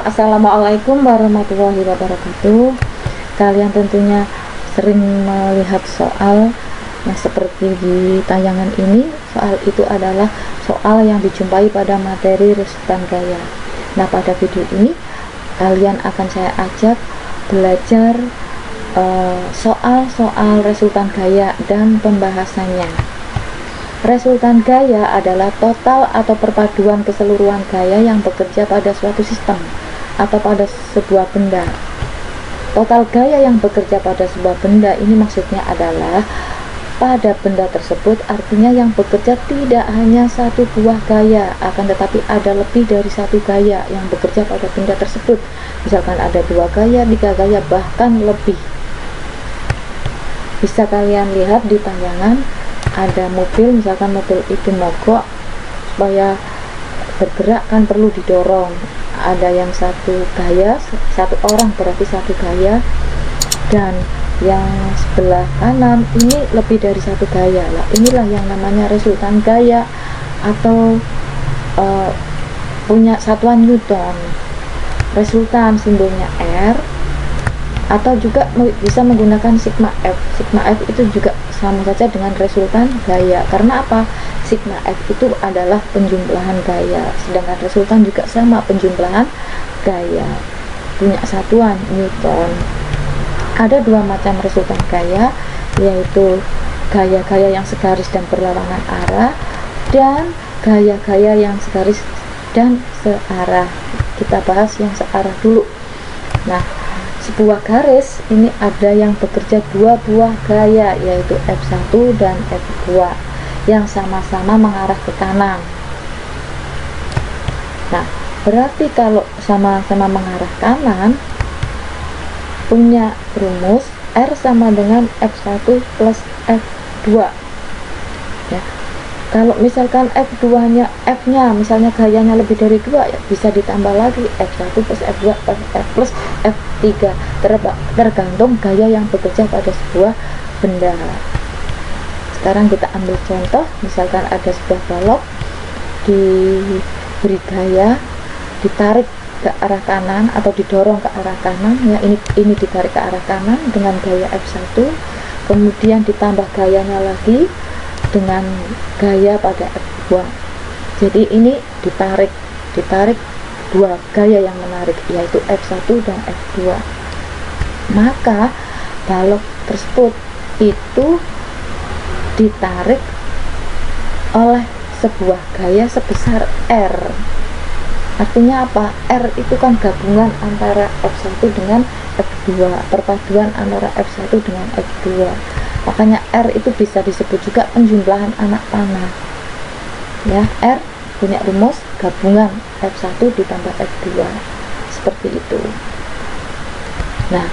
Assalamualaikum warahmatullahi wabarakatuh. Kalian tentunya sering melihat soal yang seperti di tayangan ini. Soal itu adalah soal yang dijumpai pada materi resultan gaya. Nah, pada video ini kalian akan saya ajak belajar soal-soal resultan gaya dan pembahasannya. Resultan gaya adalah total atau perpaduan keseluruhan gaya yang bekerja pada suatu sistem atau pada sebuah benda. Total gaya yang bekerja pada sebuah benda ini maksudnya adalah pada benda tersebut, artinya yang bekerja tidak hanya satu buah gaya, akan tetapi ada lebih dari satu gaya yang bekerja pada benda tersebut. Misalkan ada 2 gaya, 3 gaya, bahkan lebih. Bisa kalian lihat di tayangan, ada mobil, misalkan mobil itu mogok, supaya bergerak kan perlu didorong. Ada yang satu gaya, satu orang berarti satu gaya, dan yang sebelah kanan ini lebih dari satu gaya. Lah, inilah yang namanya resultan gaya atau punya satuan Newton. Resultan simbolnya R, atau juga bisa menggunakan sigma F. Sigma F itu juga sama saja dengan resultan gaya. Karena apa? Sigma F itu adalah penjumlahan gaya, sedangkan resultan juga sama, penjumlahan gaya, punya satuan Newton. Ada 2 macam resultan gaya, yaitu gaya-gaya yang segaris dan berlawanan arah, dan gaya-gaya yang segaris dan searah. Kita bahas yang searah dulu. Nah, sebuah garis ini ada yang bekerja 2 buah gaya, yaitu F1 dan F2, yang sama-sama mengarah ke kanan. Nah, berarti kalau sama-sama mengarah kanan, punya rumus R sama dengan F1 plus F2 ya. Kalau misalkan F2 nya, F nya misalnya gayanya lebih dari 2, ya bisa ditambah lagi F1 plus F2 plus F3, tergantung gaya yang bekerja pada sebuah benda. Sekarang kita ambil contoh, misalkan ada sebuah balok diberi gaya, ditarik ke arah kanan atau didorong ke arah kanan ya, ini ditarik ke arah kanan dengan gaya F1, kemudian ditambah gayanya lagi dengan gaya pada F2. Jadi ini ditarik 2 gaya yang menarik, yaitu F1 dan F2. Maka balok tersebut itu ditarik oleh sebuah gaya sebesar R. Artinya apa? R itu kan gabungan antara F1 dengan F2, perpaduan antara F1 dengan F2. Makanya R itu bisa disebut juga penjumlahan anak panah. Ya, R punya rumus gabungan F1 ditambah F2. Seperti itu. Nah,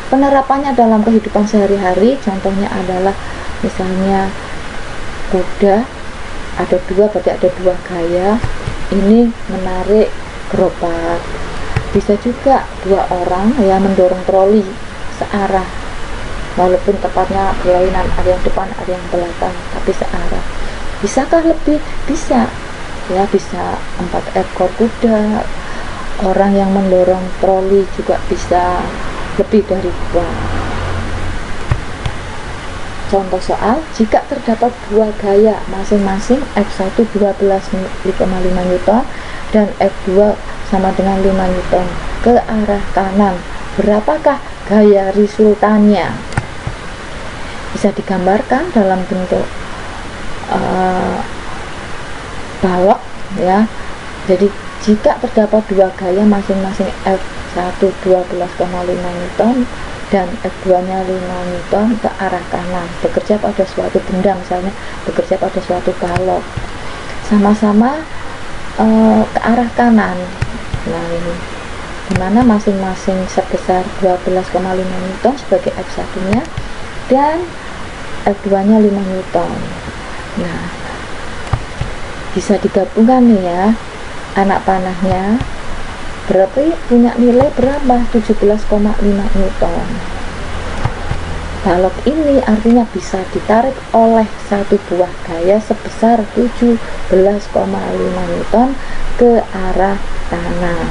penerapannya dalam kehidupan sehari-hari contohnya adalah misalnya kuda ada 2, berarti ada 2 gaya. Ini menarik gerobak. Bisa juga 2 orang ya mendorong troli searah, walaupun tepatnya berlainan, ada yang depan ada yang belakang, tapi searah. Bisakah lebih? Bisa ya, bisa 4 ekor kuda. Orang yang mendorong troli juga bisa lebih dari 2. Contoh soal, jika terdapat 2 gaya masing-masing F1 12,5 Newton dan F2 sama dengan 5 Newton ke arah kanan, berapakah gaya resultannya? Bisa digambarkan dalam bentuk balok ya. Jadi jika terdapat 2 gaya masing-masing F1 12,5 Newton dan F2 nya 5 Newton ke arah kanan, bekerja pada suatu benda, misalnya bekerja pada suatu balok, sama-sama ke arah kanan. Nah, ini dimana masing-masing sebesar 12,5 Newton sebagai F1 nya dan F2 nya 5 Newton. Nah, bisa digabungkan nih ya, anak panahnya berarti punya nilai berapa? 17,5 Newton. balok ini artinya bisa ditarik oleh satu buah gaya sebesar 17,5 Newton ke arah kanan.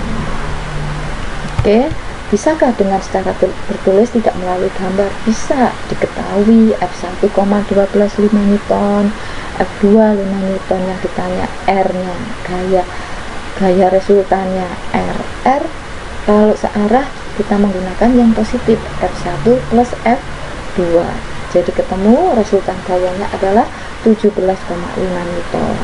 Oke, bisakah dengan secara tertulis tidak melalui gambar? Bisa diketahui F1, 12,5 Newton, F2 5 Newton, yang ditanya R-nya, gaya resultannya R. Kalau searah kita menggunakan yang positif, F1 plus F2. Jadi ketemu resultan gayanya adalah 17,5 Newton.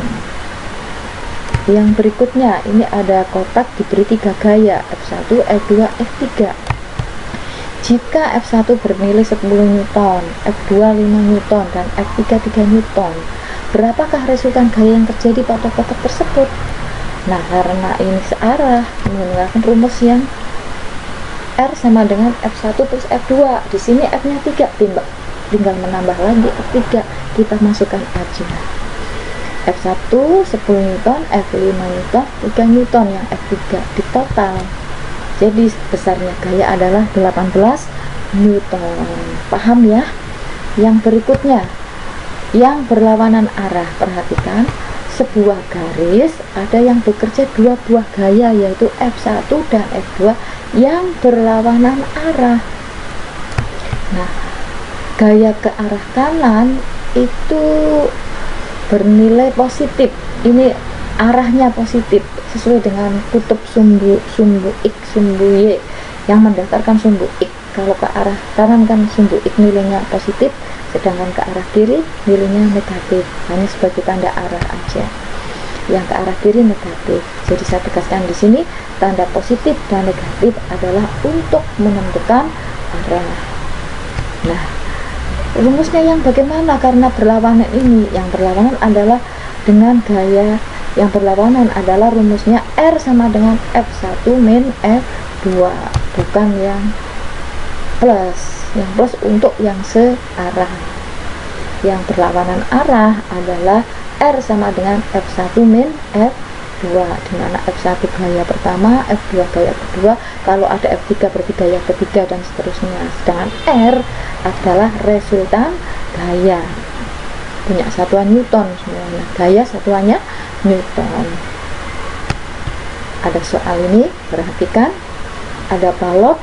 Yang berikutnya, ini ada kotak diberi 3 gaya, F1, F2, F3. Jika F1 bernilai 10 Newton, F2 5 Newton, dan F3 3 Newton, berapakah resultan gaya yang terjadi pada kotak tersebut? Nah, karena ini searah, menggunakan rumus yang R sama dengan F1 plus F2. Di sini F-nya 3, tinggal menambah lagi F3, kita masukkan aja. F1 10 Newton, F5 Newton, 3 Newton, yang F3 di total. Jadi besarnya gaya adalah 18 Newton. Paham ya? Yang berikutnya, yang berlawanan arah. Perhatikan, sebuah garis ada yang bekerja 2 buah gaya, yaitu F1 dan F2 yang berlawanan arah. Nah, gaya ke arah kanan itu bernilai positif. Ini arahnya positif sesuai dengan kutub sumbu X, sumbu Y yang mendasarkan sumbu X. Kalau ke arah kanan kan sumbu X nilainya positif, sedangkan ke arah kiri nilainya negatif. Hanya sebagai tanda arah aja. Yang ke arah kiri negatif. Jadi saya tegaskan di sini tanda positif dan negatif adalah untuk menentukan arah. Nah, rumusnya yang bagaimana? Karena berlawanan ini, yang berlawanan adalah dengan gaya yang berlawanan adalah rumusnya R sama dengan F1 min F2, bukan yang plus. Yang plus untuk yang searah. Yang berlawanan arah adalah R sama dengan F1 min F2, dimana F1 gaya pertama, F2 gaya kedua, kalau ada F3 berarti gaya ketiga, dan seterusnya. Sedangkan R adalah resultan gaya, punya satuan Newton semuanya, gaya satuannya Newton. Ada soal ini, perhatikan, ada balok,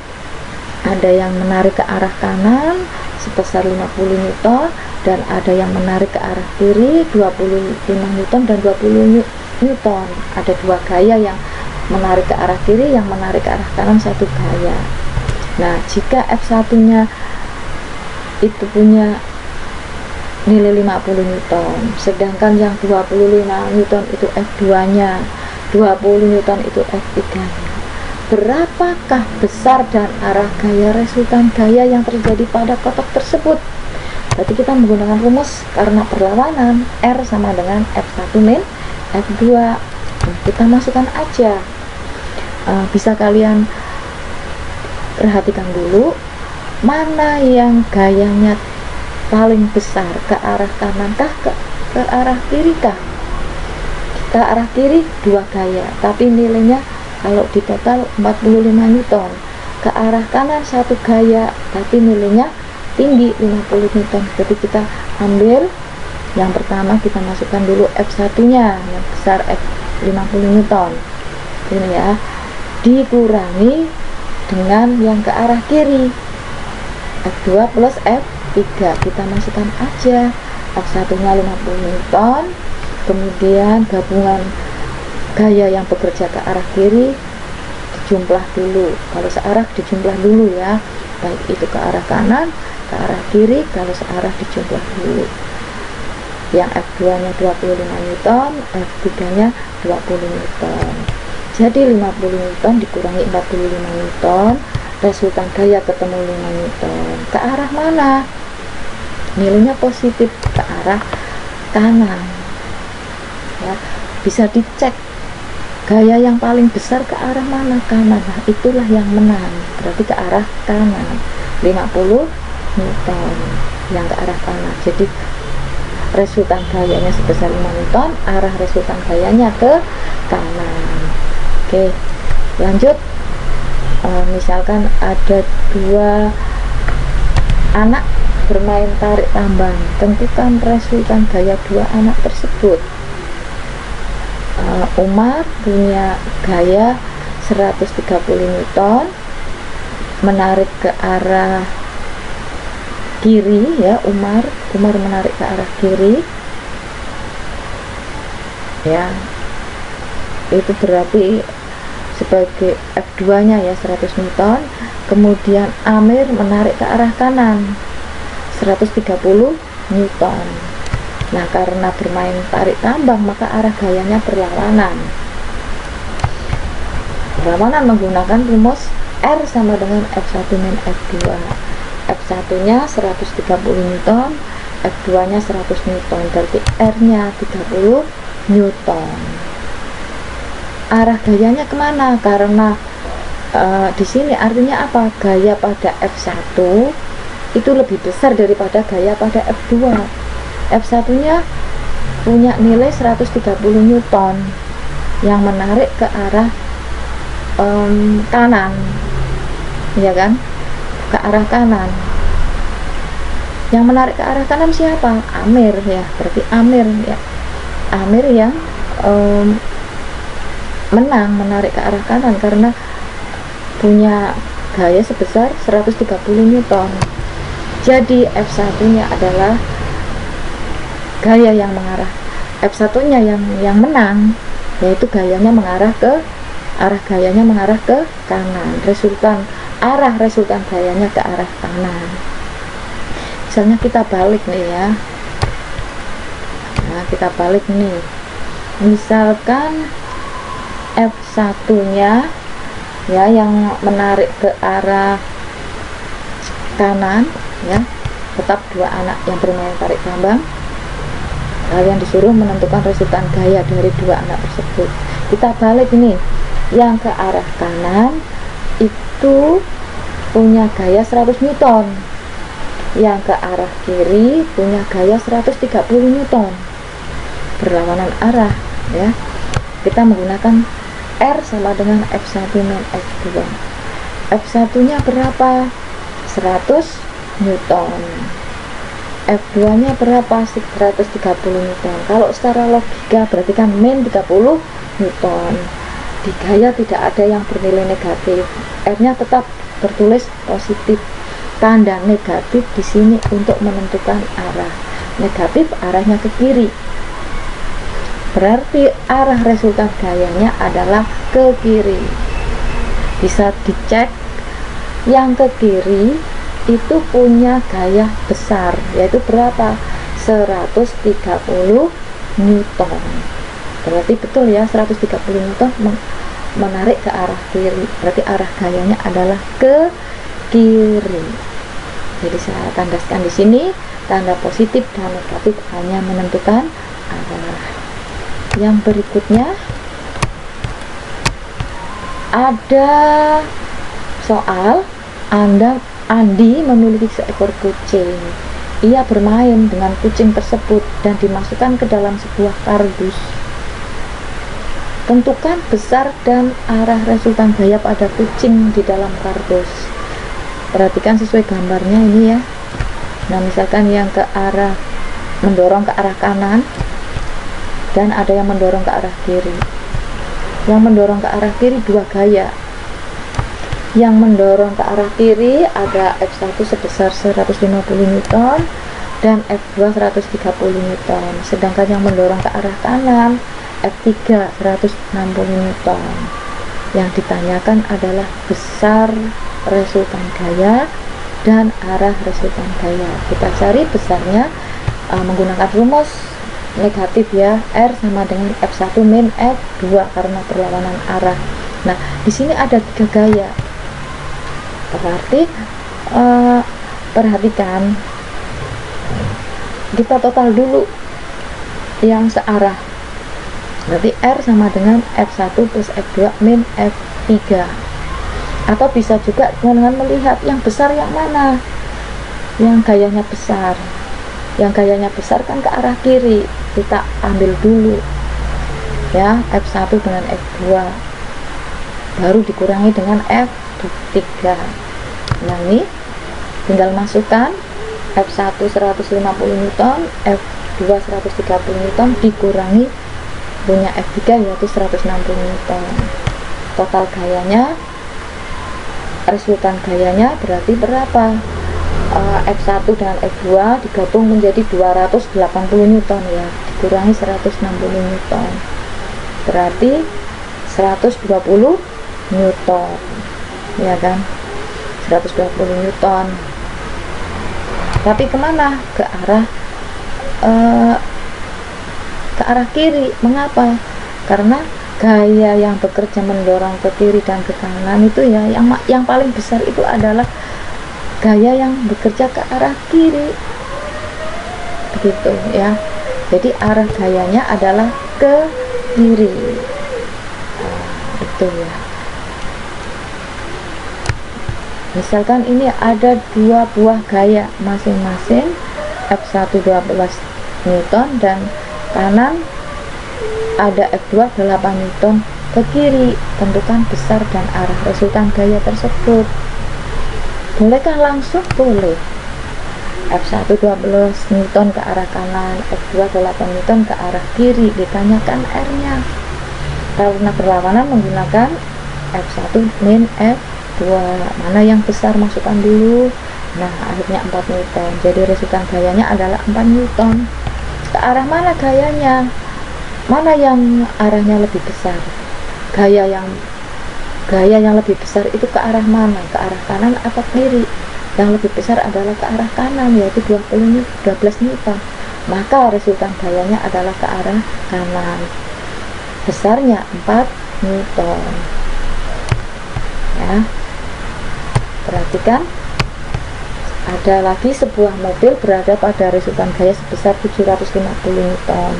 ada yang menarik ke arah kanan sebesar 50 Newton, dan ada yang menarik ke arah kiri 25 Newton dan 20 Newton. Ada 2 gaya yang menarik ke arah kiri, yang menarik ke arah kanan 1 gaya. Nah, jika F1 nya itu punya nilai 50 Newton, sedangkan yang 25 Newton itu F2 nya, 20 Newton itu F3 nya, berapakah besar dan arah gaya resultan gaya yang terjadi pada kotak tersebut? Berarti kita menggunakan rumus karena perlawanan R sama dengan F1 min F2. Kita masukkan aja. Bisa kalian perhatikan dulu mana yang gayanya paling besar, ke arah kanan kah, ke arah kiri kah? Ke arah kiri 2 gaya, tapi nilainya kalau di total 45 Newton. Ke arah kanan 1 gaya, tapi nilainya tinggi 50 Newton. Jadi kita ambil yang pertama, kita masukkan dulu F1 nya yang besar F50 Newton ini ya, dikurangi dengan yang ke arah kiri F2 plus F3, kita masukkan aja F1 nya 50 Newton, kemudian gabungan gaya yang bekerja ke arah kiri dijumlah dulu. Kalau searah dijumlah dulu ya, baik itu ke arah kanan, ke arah kiri, kalau searah dijumlah dulu. Yang F2 nya 25 Newton, F3 nya 20 Newton. Jadi 50 Newton dikurangi 45 Newton, resultan gaya ketemu 5 Newton. Ke arah mana? Nilainya positif, ke arah kanan ya. Bisa dicek gaya yang paling besar ke arah mana? Kanan. Nah, itulah yang menang, berarti ke arah kanan, 50 Newton yang ke arah kanan. Jadi resultan gayanya sebesar 5 Newton, arah resultan gayanya ke kanan. Oke, lanjut. Misalkan ada 2 anak bermain tarik tambang. Tentukan resultan gaya dua anak tersebut. Umar punya gaya 130 Newton, menarik ke arah kiri ya. Umar menarik ke arah kiri ya, itu berarti sebagai F2 nya ya 100 Newton. Kemudian Amir menarik ke arah kanan 130 Newton. Nah, karena bermain tarik tambang maka arah gayanya berlawanan. Berlawanan menggunakan rumus R sama dengan F1 min F2. F1 nya 130 Newton, F2 nya 100 Newton, berarti R nya 30 Newton. Arah gayanya kemana? Karena di sini artinya apa? Gaya pada F1 itu lebih besar daripada gaya pada F2. F1 nya punya nilai 130 Newton yang menarik ke arah kanan, ya kan, ke arah kanan. Yang menarik ke arah kanan siapa? Amir ya, berarti Amir ya, Amir yang menang menarik ke arah kanan karena punya gaya sebesar 130 Newton. Jadi F1 nya adalah gaya yang mengarah, F1 nya yang menang, yaitu gayanya mengarah ke arah gayanya mengarah ke kanan. Resultan gayanya ke arah kanan. Misalnya kita balik nih ya. Nah, kita balik nih. Misalkan F1 nya ya yang menarik ke arah kanan ya, tetap dua anak yang bermain tarik tambang. Kalian disuruh menentukan resultan gaya dari dua anak tersebut. Kita balik ini, yang ke arah kanan itu punya gaya 100 Newton, yang ke arah kiri punya gaya 130 Newton. Berlawanan arah ya. Kita menggunakan R sama dengan F1 min F2. F1 nya berapa? 100 Newton. F2 nya berapa? 130 Newton. Kalau secara logika berarti kan min 30 Newton. Di gaya tidak ada yang bernilai negatif. R nya tetap bertulis positif. Tanda negatif di sini untuk menentukan arah. Negatif arahnya ke kiri. Berarti arah resultan gayanya adalah ke kiri. Bisa dicek, yang ke kiri itu punya gaya besar, yaitu berapa? 130 Newton. Berarti betul ya, 130 Newton menarik ke arah kiri. Berarti arah gayanya adalah ke kiri. Jadi saya tandaskan di sini, tanda positif dan negatif hanya menentukan arah. Yang berikutnya ada soal, Andi memiliki seekor kucing. Ia bermain dengan kucing tersebut dan dimasukkan ke dalam sebuah kardus. Tentukan besar dan arah resultan gaya pada kucing di dalam kardus. Perhatikan sesuai gambarnya ini ya. Nah, misalkan yang ke arah mendorong ke arah kanan dan ada yang mendorong ke arah kiri. Yang mendorong ke arah kiri dua gaya. Yang mendorong ke arah kiri ada F1 sebesar 150 Newton dan F2 130 Newton. Sedangkan yang mendorong ke arah kanan F3 160 Newton. Yang ditanyakan adalah besar resultan gaya dan arah resultan gaya. Kita cari besarnya menggunakan rumus negatif ya, R sama dengan F1 min F2 karena perlawanan arah. Nah, di sini ada tiga gaya. Berarti perhatikan, kita total dulu yang searah. Berarti R sama dengan F1 plus F2 min F3. Atau bisa juga dengan melihat yang besar yang mana, yang gayanya besar. Yang gayanya besar kan ke arah kiri, kita ambil dulu ya, F1 dengan F2 baru dikurangi dengan F3. Nah, ini tinggal masukkan F1 150 Newton, F2 130 Newton dikurangi punya F3 yaitu 160 Newton. Total gayanya, resultan gayanya berarti berapa? F1 dengan F2 digabung menjadi 280 Newton ya, dikurangi 160 Newton berarti 120 Newton ya kan, 120 Newton. Tapi kemana? Ke arah kiri. Mengapa? Karena gaya yang bekerja mendorong ke kiri dan ke kanan itu ya, yang paling besar itu adalah gaya yang bekerja ke arah kiri, begitu ya. Jadi arah gayanya adalah ke kiri, itu ya. Misalkan ini ada dua buah gaya masing-masing, F1 12 Newton dan kanan ada F2 8 Newton ke kiri. Tentukan besar dan arah resultan gaya tersebut. Bolehkah langsung? Boleh. F1 12 Newton ke arah kanan, F2 8 Newton ke arah kiri. Ditanyakan R-nya. Karena perlawanan menggunakan F1 min F2. Mana yang besar, masukkan dulu. Nah, akhirnya 4 Newton. Jadi resultan gayanya adalah 4 Newton. Ke arah mana gayanya? Mana yang arahnya lebih besar? Gaya yang lebih besar itu ke arah mana? Ke arah kanan atau kiri? Yang lebih besar adalah ke arah kanan, yaitu 12 Newton. Maka resultan gayanya adalah ke arah kanan. Besarnya 4 Newton. Ya. Perhatikan, ada lagi sebuah mobil berada pada resultan gaya sebesar 750 Newton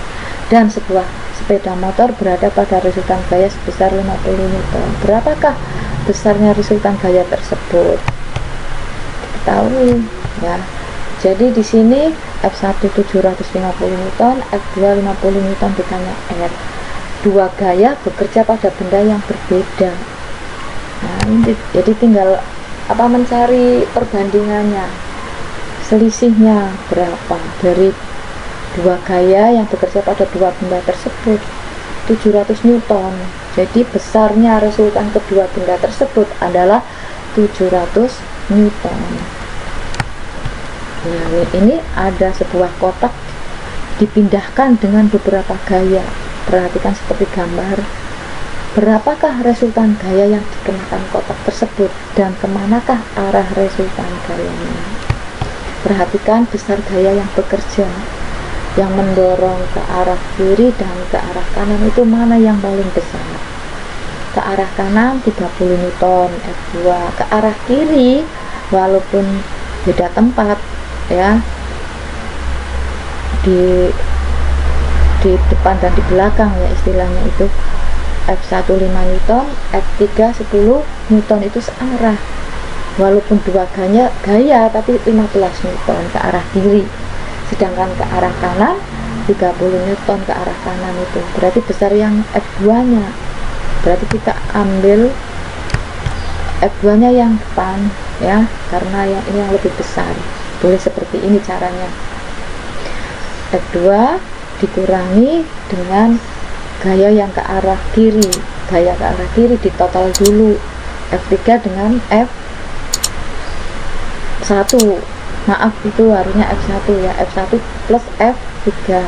dan sebuah sepeda motor berada pada resultan gaya sebesar 50 Newton. Berapakah besarnya resultan gaya tersebut? Diketahui ya. Jadi di sini F1 750 Newton, F2 50 Newton, ditanya R. Dua gaya bekerja pada benda yang berbeda. Nah, jadi tinggal mencari perbandingannya, selisihnya berapa dari dua gaya yang bekerja pada dua benda tersebut. 700 Newton. Jadi besarnya resultan kedua benda tersebut adalah 700 Newton. Nah, ini ada sebuah kotak dipindahkan dengan beberapa gaya. Perhatikan seperti gambar. Berapakah resultan gaya yang dikenakan kotak tersebut dan kemanakah arah resultan gayanya? Perhatikan besar gaya yang bekerja, yang mendorong ke arah kiri dan ke arah kanan itu mana yang paling besar? Ke arah kanan 30 Newton F2, ke arah kiri walaupun beda tempat ya, di depan dan di belakang ya istilahnya, itu F1 5 Newton, F3 10 Newton, itu searah walaupun dua gaya tapi 15 Newton ke arah kiri, sedangkan ke arah kanan 30 Newton ke arah kanan. Itu berarti besar yang F2 nya, berarti kita ambil F2 nya yang depan ya, karena ini yang lebih besar. Boleh seperti ini caranya. F2 dikurangi dengan gaya yang ke arah kiri, gaya ke arah kiri ditotal dulu. F3 dengan F1, maaf itu harusnya F1 ya, F1 plus F3.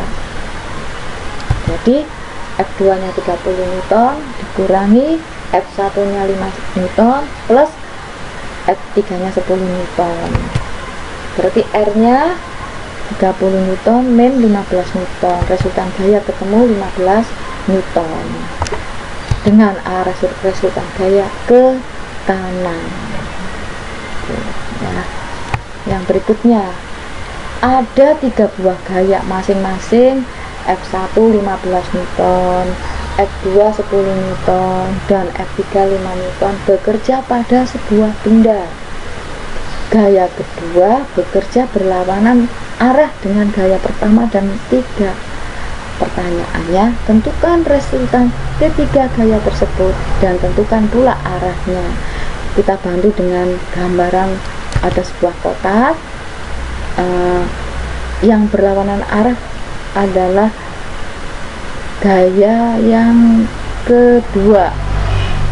Jadi F2 nya 30 Newton dikurangi F1 nya 5 Newton plus F3 nya 10 Newton, berarti R nya 30 Newton min 15 Newton. Resultan gaya ketemu 15 Newton dengan arah resultan gaya ke kanan ya. Yang berikutnya ada 3 buah gaya masing-masing, F1 15 Newton, F2 10 Newton dan F3 5 Newton bekerja pada sebuah benda. Gaya kedua bekerja berlawanan arah dengan gaya pertama dan tiga. Pertanyaannya, tentukan resultan ketiga gaya tersebut dan tentukan pula arahnya. Kita bantu dengan gambaran, ada sebuah kotak yang berlawanan arah adalah gaya yang kedua,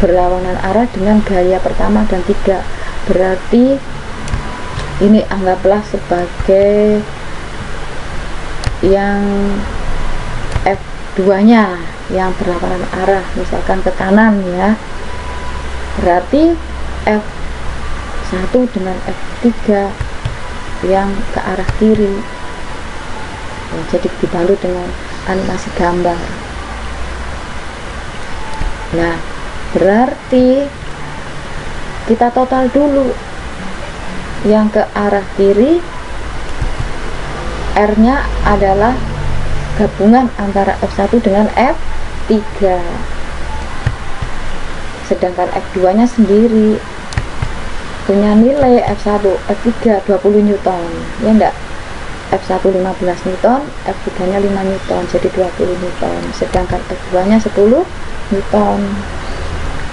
berlawanan arah dengan gaya pertama dan tiga. Berarti ini anggaplah sebagai yang F2 nya yang berlawanan arah, misalkan ke kanan ya, berarti F1 dengan F3 yang ke arah kiri ya, jadi dibantu dengan animasi gambar. Nah, berarti kita total dulu. Yang ke arah kiri R nya adalah gabungan antara F1 dengan F3, sedangkan F2 nya sendiri punya nilai F1, F3 20 Newton ya enggak, F1 15 Newton, F3 nya 5 Newton, jadi 20 Newton, sedangkan F2 nya 10 Newton.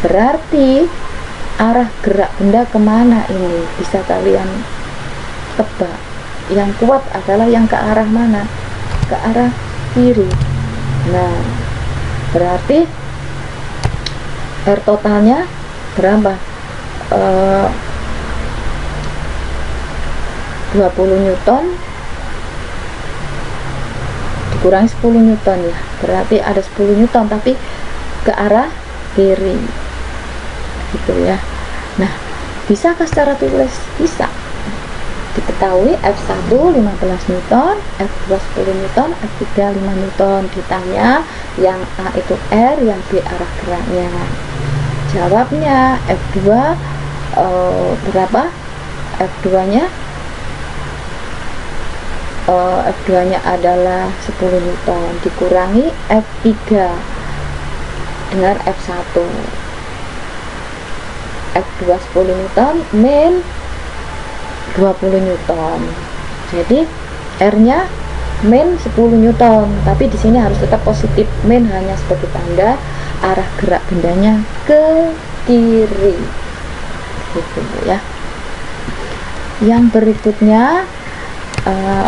Berarti arah gerak benda kemana ini bisa kalian tebak. Yang kuat adalah yang ke arah mana? Ke arah kiri. Nah, berarti R totalnya berapa? 20 Newton dikurangi 10 Newton ya, berarti ada 10 Newton tapi ke arah kiri gitu ya. Nah, bisakah secara tulis? Bisa. Diketahui F1 15 Newton, F2 10 Newton, F3 5 Newton. Ditanya yang A itu R, yang B arah geraknya. Jawabnya F2 berapa? F2 nya F2 nya adalah 10 Newton dikurangi F3 dengan F1. F2 10 Newton min 20 Newton. Jadi R nya min 10 Newton, tapi di sini harus tetap positif, min hanya sebagai tanda arah gerak bendanya ke kiri gitu ya. Yang berikutnya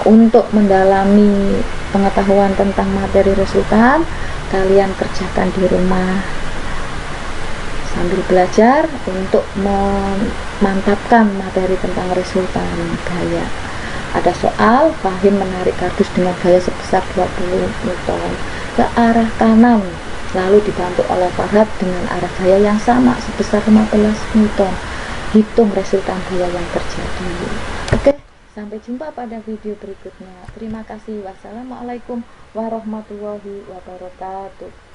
untuk mendalami pengetahuan tentang materi resultan, kalian kerjakan di rumah sambil belajar untuk memantapkan materi tentang resultan gaya. Ada soal Fahim menarik kardus dengan gaya sebesar 20 Newton ke arah kanan, lalu dibantu oleh Farhad dengan arah gaya yang sama sebesar 15 Newton. Hitung resultan gaya yang terjadi. Oke, sampai jumpa pada video berikutnya. Terima kasih. Wassalamualaikum warahmatullahi wabarakatuh.